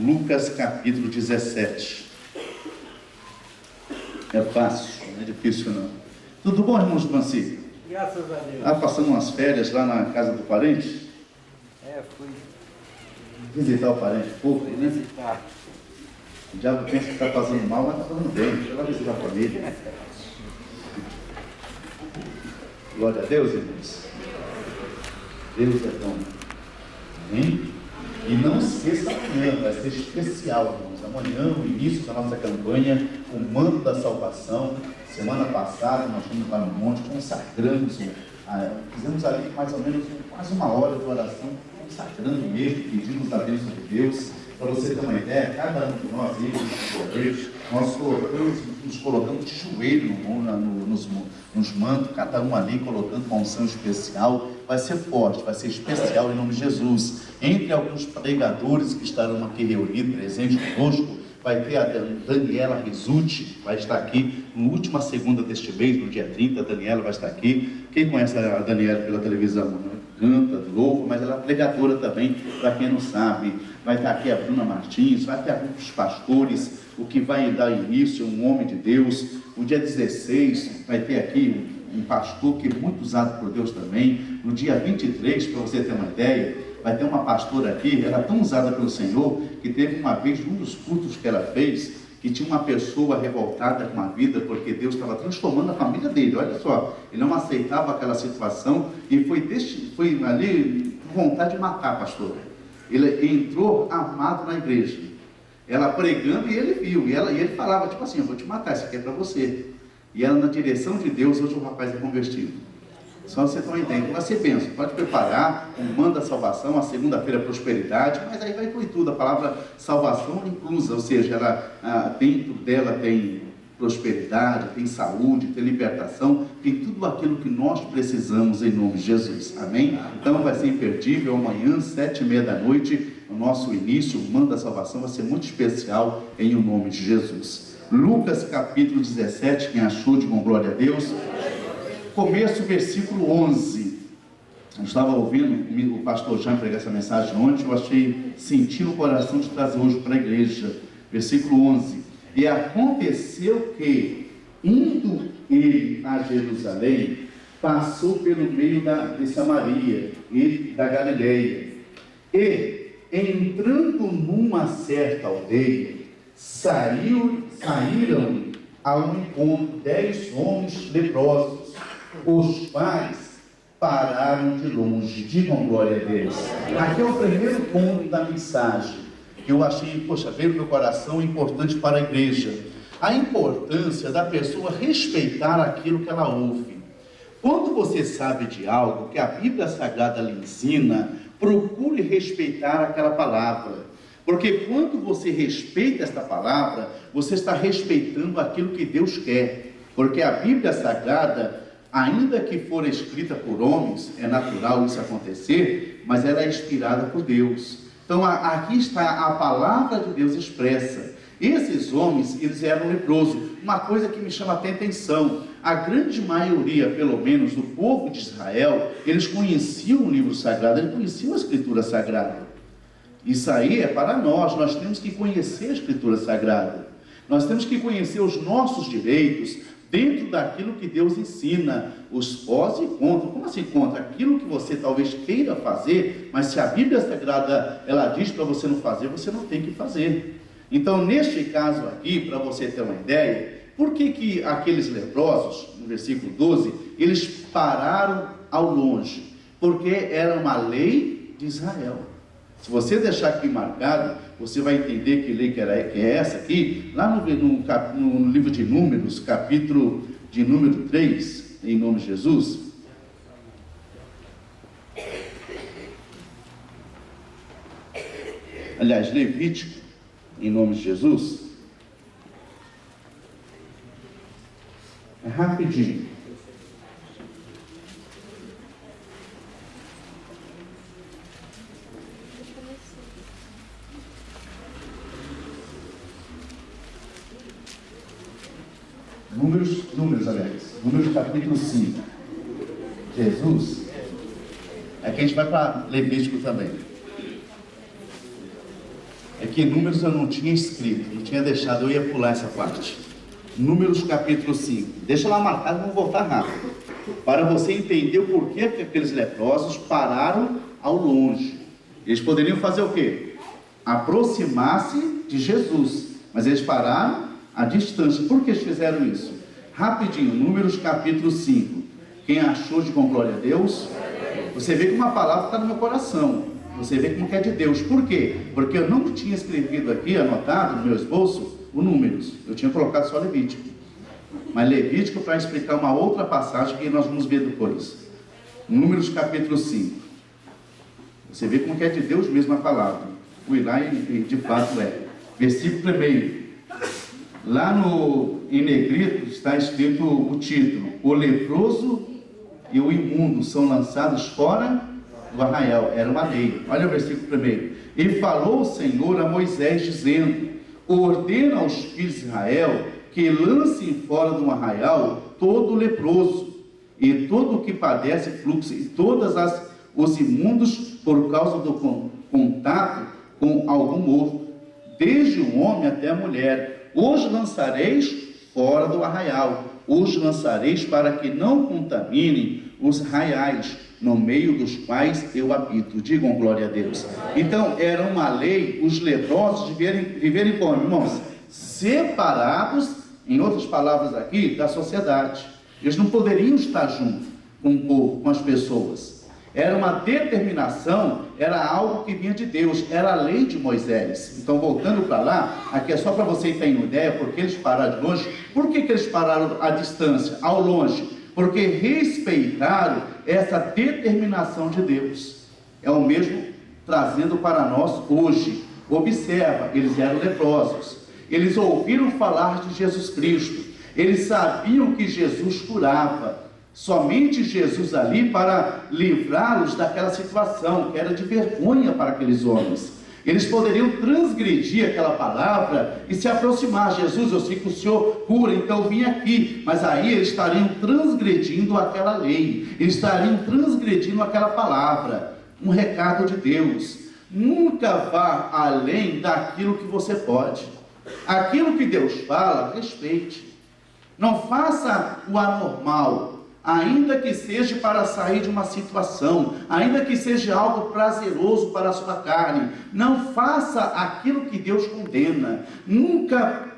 Lucas capítulo 17. É fácil, não é difícil não. Tudo bom, irmãos Banci? Graças a Deus. Passando umas férias lá na casa do parente? Fui Visitar o parente pouco, né? visitar. O diabo pensa que está fazendo mal, mas está fazendo bem. Deixa eu lá visitar a família. Glória a Deus, irmãos. Deus é bom. Amém? E não esqueça amanhã, vai ser especial, irmãos. Amanhã, o início da nossa campanha, o manto da salvação. Semana passada, nós fomos lá no monte, consagramos, fizemos ali mais ou menos quase uma hora de oração, consagrando mesmo, pedimos a bênção de Deus. Para você ter uma ideia, cada um de nós, nós nos colocamos de joelho nos mantos, cada um ali colocando uma unção especial. Vai ser forte, vai ser especial em nome de Jesus. Entre alguns pregadores que estarão aqui reunidos, presentes conosco, vai ter a Daniela Risucci, vai estar aqui na última segunda deste mês, no dia 30, a Daniela vai estar aqui. Quem conhece a Daniela pela televisão? Canta, louva, mas ela é pregadora também, para quem não sabe. Vai estar aqui a Bruna Martins, vai ter alguns pastores, o que vai dar início, um homem de Deus. O dia 16 vai ter aqui um pastor que é muito usado por Deus também. No dia 23, para você ter uma ideia, vai ter uma pastora aqui, ela é tão usada pelo Senhor, que teve uma vez, um dos cultos que ela fez, que tinha uma pessoa revoltada com a vida, porque Deus estava transformando a família dele. Olha só, ele não aceitava aquela situação, e foi ali com vontade de matar a pastora. Ele entrou armado na igreja, ela pregando, e ele viu, e ele falava tipo assim: eu vou te matar, isso aqui é para você. E ela, na direção de Deus, hoje o rapaz é convertido. Só você não entende. Então você pensa, pode preparar o manto da salvação, a segunda-feira prosperidade, mas aí vai incluir tudo, a palavra salvação inclusa, ou seja, ela, dentro dela tem prosperidade, tem saúde, tem libertação, tem tudo aquilo que nós precisamos em nome de Jesus, amém? Então vai ser imperdível, amanhã, 7h30 da noite, o nosso início, o manto da salvação vai ser muito especial em o nome de Jesus. Lucas capítulo 17, quem achou, de com glória a Deus. Começo, versículo 11. Eu estava ouvindo o pastor Jean pregar essa mensagem ontem, eu senti no coração de trazer hoje para a igreja. Versículo 11. E aconteceu que, indo ele a Jerusalém, passou pelo meio de Samaria e da Galileia. E, entrando numa certa aldeia, saíram ao encontro 10 homens leprosos, os quais pararam de longe. Digam glória a Deus. Aqui é o primeiro ponto da mensagem que eu achei, veio no meu coração, importante para a igreja. A importância da pessoa respeitar aquilo que ela ouve. Quando você sabe de algo que a Bíblia Sagrada lhe ensina, procure respeitar aquela palavra. Porque quando você respeita esta palavra, você está respeitando aquilo que Deus quer. Porque a Bíblia Sagrada, ainda que for escrita por homens, é natural isso acontecer, mas ela é inspirada por Deus. Então aqui está a palavra de Deus expressa. Esses homens, eles eram leprosos. Uma coisa que me chama até atenção: a grande maioria, pelo menos, do povo de Israel, eles conheciam o livro sagrado, eles conheciam a Escritura Sagrada. Isso aí é para nós temos que conhecer a Escritura Sagrada. Nós temos que conhecer os nossos direitos dentro daquilo que Deus ensina, os pós e contras. Como assim contra? Aquilo que você talvez queira fazer, mas se a Bíblia Sagrada, ela diz para você não fazer, você não tem que fazer. Então, neste caso aqui, para você ter uma ideia, por que aqueles leprosos, no versículo 12, eles pararam ao longe? Porque era uma lei de Israel. Se você deixar aqui marcado, você vai entender que lei que é essa aqui, lá no livro de Números, capítulo de número 3, em nome de Jesus. Aliás, Levítico, em nome de Jesus. É rapidinho. Números capítulo 5. Jesus. Aqui a gente vai para Levítico também. É que Números eu não tinha escrito, não tinha deixado, eu ia pular essa parte. Números capítulo 5. Deixa lá marcado, vamos voltar rápido. Para você entender o porquê que aqueles leprosos pararam ao longe. Eles poderiam fazer o quê? Aproximar-se de Jesus. Mas eles pararam à distância. Por que eles fizeram isso? Rapidinho, Números capítulo 5. Quem achou de com glória a Deus? Você vê que uma palavra está no meu coração. Você vê como que é de Deus. Por quê? Porque eu não tinha escrevido aqui, anotado no meu esboço, o Números. Eu tinha colocado só Levítico. Mas Levítico para explicar uma outra passagem que nós vamos ver depois. Números capítulo 5. Você vê como que é de Deus mesmo a palavra. Fui lá e de fato é. Versículo 1. Lá em negrito está escrito o título: o leproso e o imundo são lançados fora do arraial. Era uma lei. Olha o versículo 1. E falou o Senhor a Moisés dizendo: ordena aos filhos de Israel que lancem fora do arraial todo leproso e todo o que padece fluxo e todas os imundos por causa do contato com algum morto, desde o homem até a mulher. Os lançareis fora do arraial, os lançareis para que não contaminem os arraiais no meio dos quais eu habito. Digam glória a Deus. Então era uma lei os leprosos viverem como, irmãos? Separados, em outras palavras aqui, da sociedade. Eles não poderiam estar junto com o povo, com as pessoas. Era uma determinação, era algo que vinha de Deus, era a lei de Moisés. Então, voltando para lá, aqui é só para você ter uma ideia, porque eles pararam de longe. Por que eles pararam à distância, ao longe? Porque respeitaram essa determinação de Deus. É o mesmo trazendo para nós hoje. Observa, eles eram leprosos. Eles ouviram falar de Jesus Cristo. Eles sabiam que Jesus curava. Somente Jesus ali para livrá-los daquela situação que era de vergonha para aqueles homens. Eles poderiam transgredir aquela palavra e se aproximar. Jesus, eu sei que o Senhor cura, então eu vim aqui. Mas aí eles estariam transgredindo aquela lei. Eles estariam transgredindo aquela palavra. Um recado de Deus: nunca vá além daquilo que você pode. Aquilo que Deus fala, respeite. Não faça o anormal, ainda que seja para sair de uma situação, ainda que seja algo prazeroso para a sua carne. Não faça aquilo que Deus condena. Nunca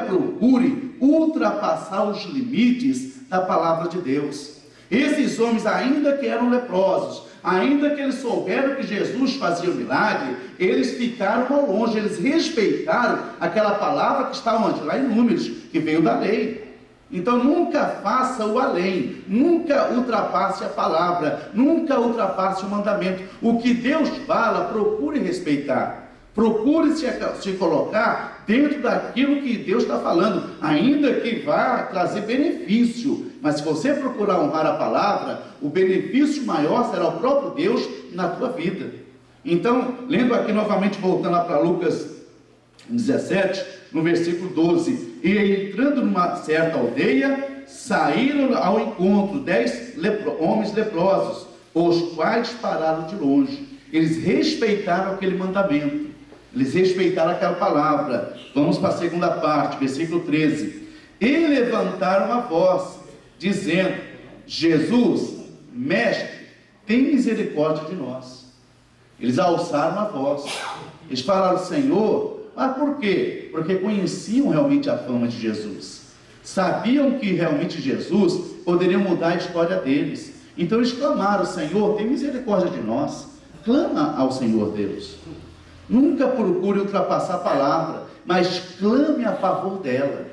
procure ultrapassar os limites da palavra de Deus. Esses homens, ainda que eram leprosos, ainda que eles souberam que Jesus fazia o milagre, eles ficaram ao longe, eles respeitaram aquela palavra que está onde? Lá em Números, que veio da lei. Então nunca faça o além, nunca ultrapasse a palavra, nunca ultrapasse o mandamento. O que Deus fala, procure respeitar, procure se colocar dentro daquilo que Deus está falando, ainda que vá trazer benefício. Mas se você procurar honrar a palavra, o benefício maior será o próprio Deus na tua vida. Então, lendo aqui novamente, voltando lá para Lucas 17, no versículo 12: e entrando numa certa aldeia, saíram ao encontro 10 homens leprosos, os quais pararam de longe. Eles respeitaram aquele mandamento, eles respeitaram aquela palavra. Vamos para a segunda parte, versículo 13: e levantaram a voz, dizendo: Jesus, mestre, tem misericórdia de nós. Eles alçaram a voz, eles falaram: Senhor. Mas por quê? Porque conheciam realmente a fama de Jesus, sabiam que realmente Jesus poderia mudar a história deles. Então eles clamaram: Senhor, tem misericórdia de nós. Clama ao Senhor Deus. Nunca procure ultrapassar a palavra, mas clame a favor dela.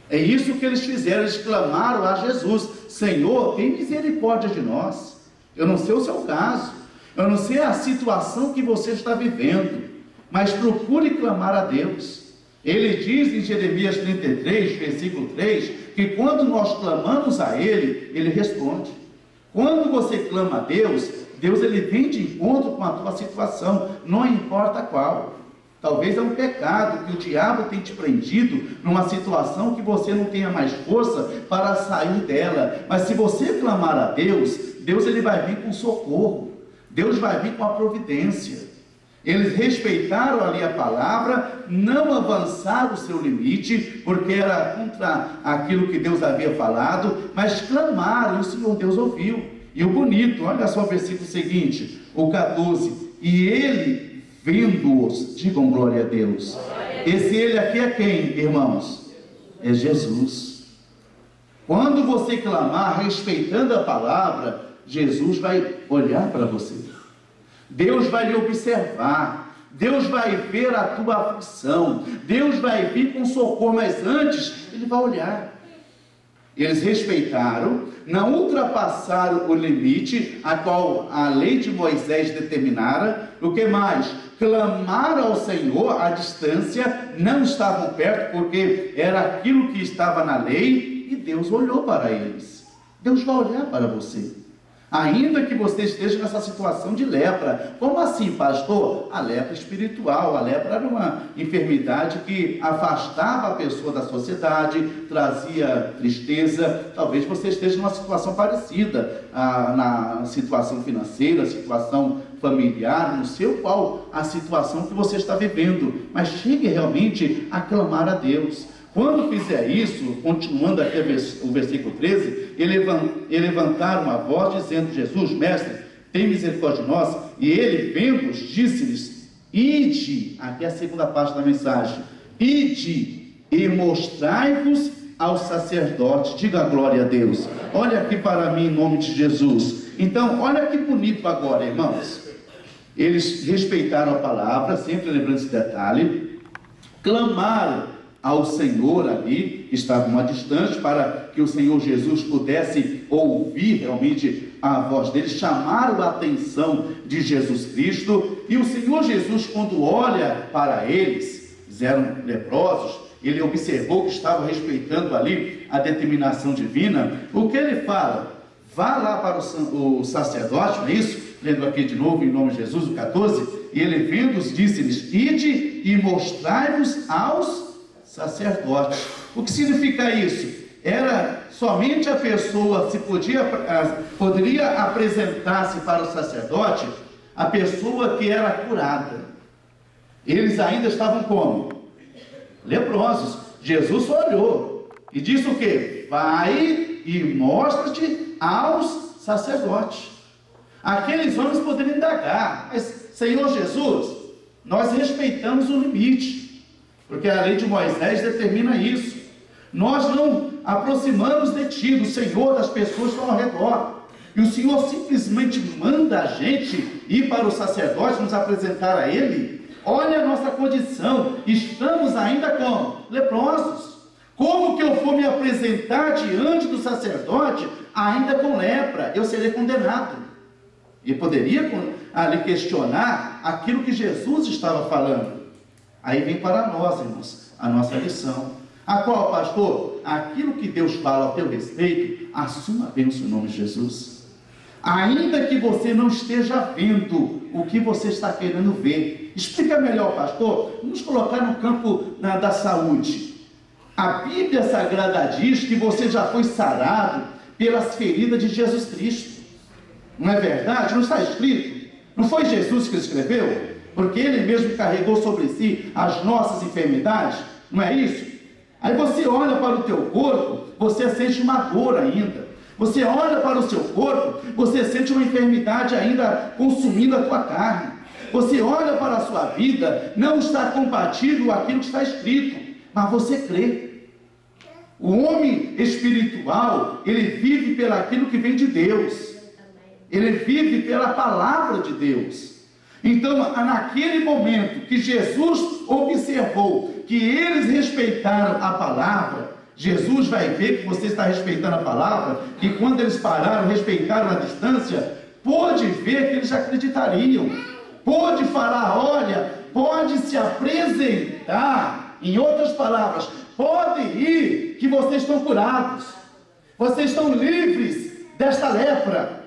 É isso que eles fizeram, eles clamaram a Jesus: Senhor, tem misericórdia de nós. Eu não sei o seu caso, eu não sei a situação que você está vivendo, mas procure clamar a Deus. Ele diz em Jeremias 33, versículo 3, que quando nós clamamos a Ele, Ele responde. Quando você clama a Deus, Deus ele vem de encontro com a tua situação, não importa qual. Talvez é um pecado que o diabo tem te prendido numa situação que você não tenha mais força para sair dela. Mas se você clamar a Deus, Deus ele vai vir com socorro. Deus vai vir com a providência. Eles respeitaram ali a palavra, não avançaram o seu limite, porque era contra aquilo que Deus havia falado, mas clamaram, e o Senhor Deus ouviu. E o bonito, olha só o versículo seguinte, o 14, e ele, vendo-os, digam glória a Deus. Esse ele aqui é quem, irmãos? É Jesus. Quando você clamar, respeitando a palavra, Jesus vai olhar para você. Deus vai lhe observar, Deus vai ver a tua aflição, Deus vai vir com socorro, mas antes Ele vai olhar. Eles respeitaram, não ultrapassaram o limite a qual a lei de Moisés determinara. O que mais? Clamaram ao Senhor à distância, não estavam perto, porque era aquilo que estava na lei, e Deus olhou para eles. Deus vai olhar para você. Ainda que você esteja nessa situação de lepra. Como assim, pastor? A lepra espiritual. A lepra era uma enfermidade que afastava a pessoa da sociedade, trazia tristeza. Talvez você esteja numa situação parecida, na situação financeira, situação familiar, não sei qual a situação que você está vivendo, mas chegue realmente a clamar a Deus. Quando fizer isso, continuando aqui o versículo 13, e levantaram uma voz dizendo: Jesus, mestre, tem misericórdia de nós. E ele, vendo-os, disse-lhes: ide, aqui é a segunda parte da mensagem, ide e mostrai-vos aos sacerdotes. Diga glória a Deus. Olha aqui para mim em nome de Jesus. Então, olha que bonito agora, irmãos. Eles respeitaram a palavra, sempre lembrando esse detalhe, clamaram ao Senhor ali, estavam distante, para que o Senhor Jesus pudesse ouvir realmente a voz deles, chamaram a atenção de Jesus Cristo, e o Senhor Jesus, quando olha para eles, eles eram leprosos, ele observou que estavam respeitando ali a determinação divina. O que ele fala? Vá lá para o sacerdote, não é isso? Lendo aqui de novo em nome de Jesus, o 14, e ele vendo-os, disse-lhes: ide e mostrai-vos aos sacerdotes. O que significa isso? Era somente a pessoa poderia apresentar-se para o sacerdote a pessoa que era curada. Eles ainda estavam como? Leprosos. Jesus olhou e disse o quê? Vai e mostra-te aos sacerdotes. Aqueles homens poderiam indagar: mas Senhor Jesus, nós respeitamos o limite, porque a lei de Moisés determina isso. Nós não aproximamos de ti, do Senhor, das pessoas que estão ao redor. E o Senhor simplesmente manda a gente ir para o sacerdote, nos apresentar a Ele. Olha a nossa condição, estamos ainda como? Leprosos. Como que eu for me apresentar diante do sacerdote ainda com lepra? Eu serei condenado. E poderia ali questionar aquilo que Jesus estava falando. Aí vem para nós, irmãos, a nossa lição. A qual, pastor? Aquilo que Deus fala ao teu respeito, assuma a bênção em nome de Jesus. Ainda que você não esteja vendo o que você está querendo ver. Explica melhor, pastor. Vamos colocar no campo da saúde. A Bíblia Sagrada diz que você já foi sarado pelas feridas de Jesus Cristo. Não é verdade? Não está escrito? Não foi Jesus que escreveu? Porque Ele mesmo carregou sobre si as nossas enfermidades. Não é isso? Aí você olha para o teu corpo, você sente uma dor ainda. Você olha para o seu corpo, você sente uma enfermidade ainda consumindo a tua carne. Você olha para a sua vida, não está compatível com aquilo que está escrito, mas você crê. O homem espiritual, ele vive pelo aquilo que vem de Deus. Ele vive pela palavra de Deus. Então, naquele momento que Jesus observou que eles respeitaram a palavra, Jesus vai ver que você está respeitando a palavra, que quando eles pararam, respeitaram a distância, pôde ver que eles acreditariam, pôde falar: olha, pode se apresentar, em outras palavras, pode ir, que vocês estão curados, vocês estão livres desta lepra.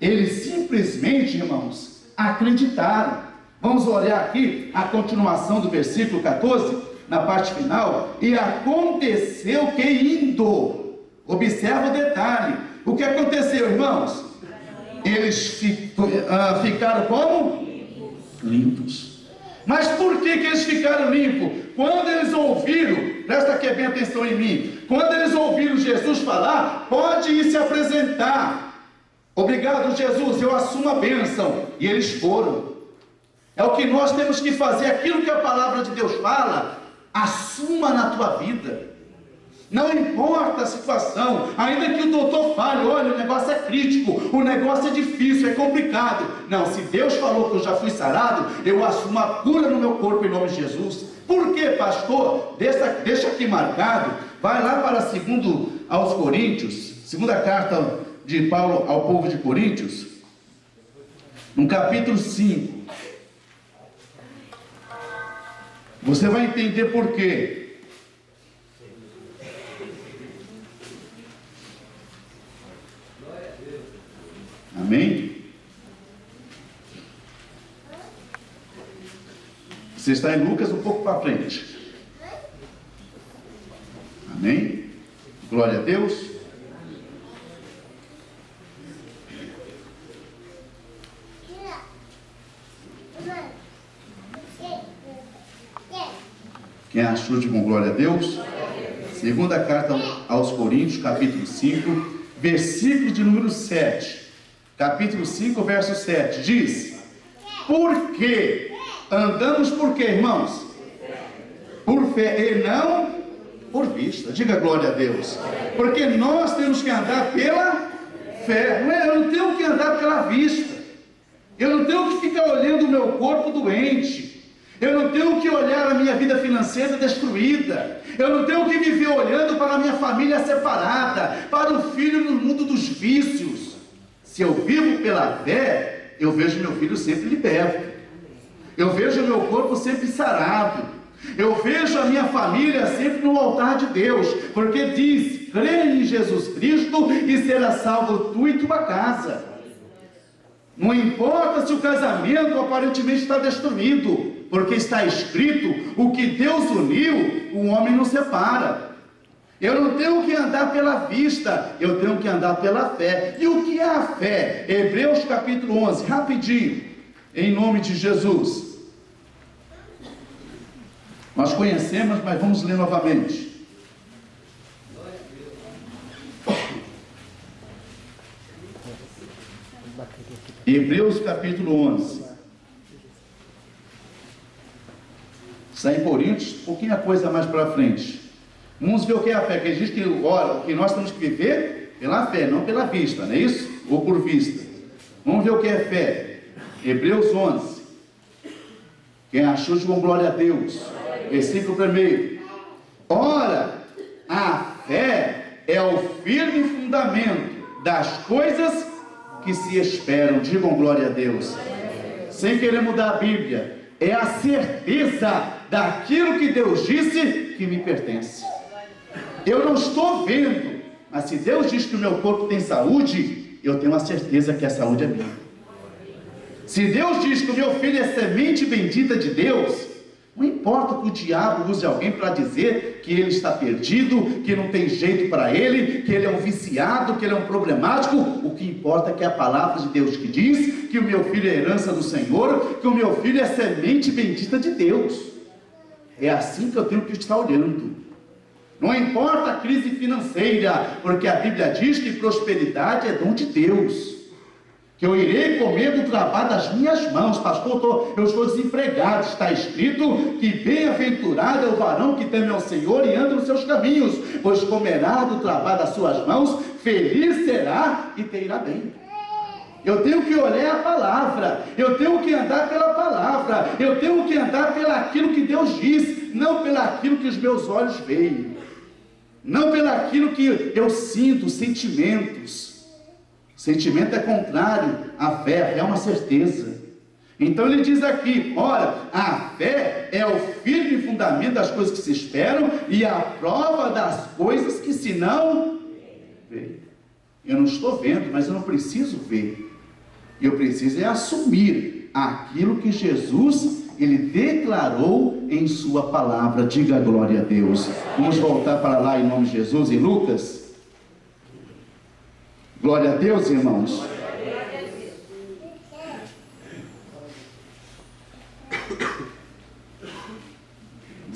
Eles simplesmente, irmãos, acreditaram. Vamos olhar aqui a continuação do versículo 14, na parte final. E aconteceu que indo, observa o detalhe, o que aconteceu, irmãos? Eles ficaram como? limpos. Mas por que eles ficaram limpos? Quando eles ouviram, presta aqui bem atenção em mim, quando eles ouviram Jesus falar, pode ir se apresentar. Obrigado, Jesus, eu assumo a bênção. E eles foram. É o que nós temos que fazer, aquilo que a palavra de Deus fala, assuma na tua vida. Não importa a situação, ainda que o doutor fale, olha, o negócio é crítico, o negócio é difícil, é complicado. Não, se Deus falou que eu já fui sarado, eu assumo a cura no meu corpo em nome de Jesus. Por quê, pastor? Deixa aqui marcado, vai lá para 2 aos Coríntios, segunda carta de Paulo ao povo de Coríntios, no capítulo 5. Você vai entender por quê. Amém? Você está em Lucas um pouco para frente. Amém? Glória a Deus. Quem achou de bom, glória a Deus? Segunda carta aos Coríntios, capítulo 5, versículo de número 7. Capítulo 5, verso 7, diz: por quê? Andamos por quê, irmãos? Por fé e não por vista. Diga glória a Deus. Porque nós temos que andar pela fé. Eu não tenho que andar pela vista. Eu não tenho que ficar olhando o meu corpo doente. Eu não tenho que olhar a minha vida financeira destruída. Eu não tenho que viver olhando para a minha família separada, para o filho no mundo dos vícios. Se eu vivo pela fé, eu vejo meu filho sempre liberto. Eu vejo meu corpo sempre sarado. Eu vejo a minha família sempre no altar de Deus. Porque diz, crê em Jesus Cristo e será salvo tu e tua casa. Não importa se o casamento aparentemente está destruído, porque está escrito, o que Deus uniu, o homem não separa. Eu não tenho que andar pela vista, eu tenho que andar pela fé. E o que é a fé? Hebreus capítulo 11, rapidinho, em nome de Jesus. Nós conhecemos, mas vamos ler novamente. Hebreus capítulo 11. Está em Coríntios, um pouquinho a coisa mais para frente. Vamos ver o que é a fé, que diz que, olha, o que nós temos que viver pela fé, não pela vista, não é isso? Ou por vista. Vamos ver o que é fé. Hebreus 11. Quem achou de bom, glória a Deus. Versículo 1. Ora, a fé é o firme fundamento das coisas que se esperam. Digam glória a Deus. Sem querer mudar a Bíblia, é a certeza daquilo que Deus disse que me pertence. Eu não estou vendo, mas se Deus diz que o meu corpo tem saúde, eu tenho a certeza que a saúde é minha. Se Deus diz que o meu filho é semente bendita de Deus, não importa que o diabo use alguém para dizer que ele está perdido, que não tem jeito para ele, que ele é um viciado, que ele é um problemático. O que importa é que é a palavra de Deus que diz que o meu filho é herança do Senhor, que o meu filho é semente bendita de Deus. É assim que eu tenho que estar olhando. Não importa a crise financeira, porque a Bíblia diz que prosperidade é dom de Deus. Que eu irei comer do trabalho das minhas mãos. Pastor, eu estou desempregado. Está escrito que bem-aventurado é o varão que teme ao Senhor e anda nos seus caminhos, pois comerá do trabalho das suas mãos, feliz será e te irá bem. Eu tenho que olhar a palavra, eu tenho que andar pela palavra, eu tenho que andar pelaquilo que Deus diz, não pelaquilo que os meus olhos veem, não pelaquilo que eu sinto, sentimentos. Sentimento é contrário à fé, a fé é uma certeza. Então ele diz aqui, ora, a fé é o firme fundamento das coisas que se esperam e a prova das coisas que se não vê. Eu não estou vendo, mas eu não preciso ver. Eu preciso é assumir aquilo que Jesus, ele declarou em sua palavra. Diga glória a Deus. Vamos voltar para lá em nome de Jesus, em Lucas. Glória a Deus, irmãos.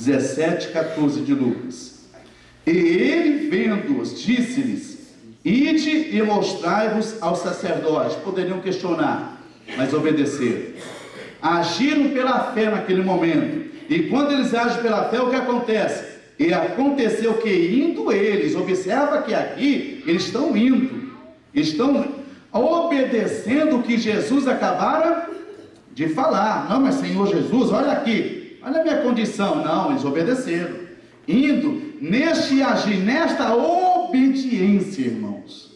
17:14 de Lucas. E ele, vendo-os, disse-lhes: ide e mostrai-vos aos sacerdotes. Poderiam questionar, mas obedeceram. Agiram pela fé naquele momento. E quando eles agem pela fé, o que acontece? E aconteceu que indo eles, observa que aqui eles estão indo, estão obedecendo o que Jesus acabara de falar. Não, mas Senhor Jesus, olha aqui, olha a minha condição. Não, eles obedeceram, indo neste agir, nesta obediência, irmãos,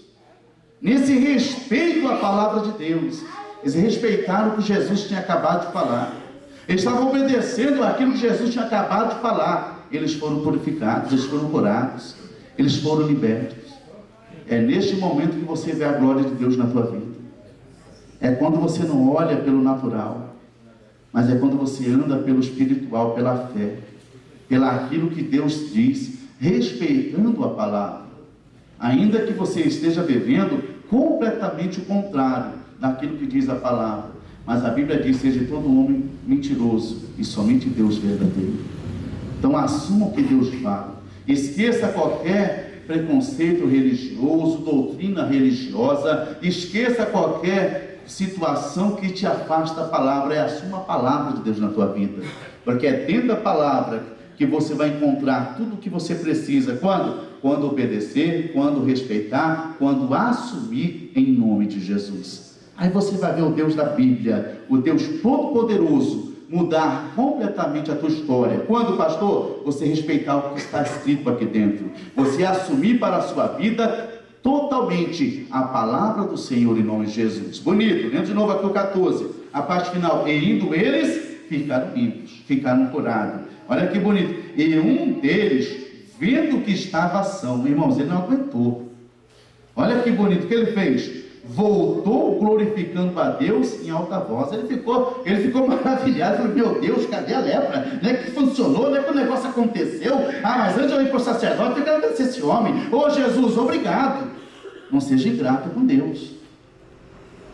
nesse respeito à palavra de Deus. Eles respeitaram o que Jesus tinha acabado de falar, eles estavam obedecendo aquilo que Jesus tinha acabado de falar. Eles foram purificados, eles foram curados, eles foram libertos. É neste momento que você vê a glória de Deus na tua vida. É quando você não olha pelo natural, mas é quando você anda pelo espiritual, pela fé, pela aquilo que Deus diz, respeitando a palavra, ainda que você esteja vivendo completamente o contrário daquilo que diz a palavra. Mas a Bíblia diz: seja todo homem mentiroso e somente Deus verdadeiro. Então assuma o que Deus fala, esqueça qualquer preconceito religioso, doutrina religiosa, esqueça qualquer situação que te afasta da palavra, e assuma a palavra de Deus na tua vida, porque é dentro da palavra que você vai encontrar tudo o que você precisa. Quando obedecer, quando respeitar, quando assumir em nome de Jesus. Aí você vai ver o Deus da Bíblia, o Deus Todo-Poderoso, mudar completamente a tua história. Quando, pastor? Você respeitar o que está escrito aqui dentro, você assumir para a sua vida totalmente a palavra do Senhor em nome de Jesus. Bonito, lendo de novo aqui o 14, a parte final: e indo eles, ficaram limpos, ficaram curados. Olha que bonito. E um deles, vendo que estava são, irmãos, ele não aguentou. Olha que bonito, o que ele fez? Voltou glorificando a Deus em alta voz. Ele ficou maravilhado. Falou: meu Deus, cadê a lepra? Não é que funcionou, não é que o negócio aconteceu. Mas antes de eu ir para o sacerdote, eu quero agradecer esse homem. Ô Jesus, obrigado. Não seja ingrato com Deus.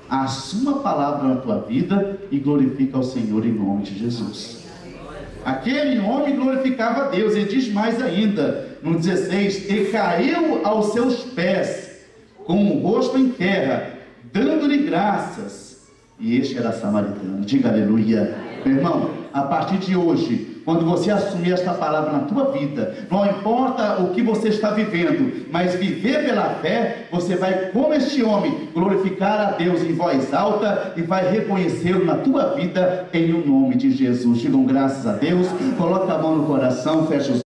Assuma a palavra na tua vida e glorifica ao Senhor em nome de Jesus. Aquele homem glorificava a Deus. Ele diz mais ainda no 16: e caiu aos seus pés com o rosto em terra, dando-lhe graças. E este era samaritano. Diga aleluia. Meu irmão, a partir de hoje, quando você assumir esta palavra na tua vida, não importa o que você está vivendo, mas viver pela fé, você vai, como este homem, glorificar a Deus em voz alta e vai reconhecê-lo na tua vida em o nome de Jesus. Digam graças a Deus. Coloca a mão no coração, fecha os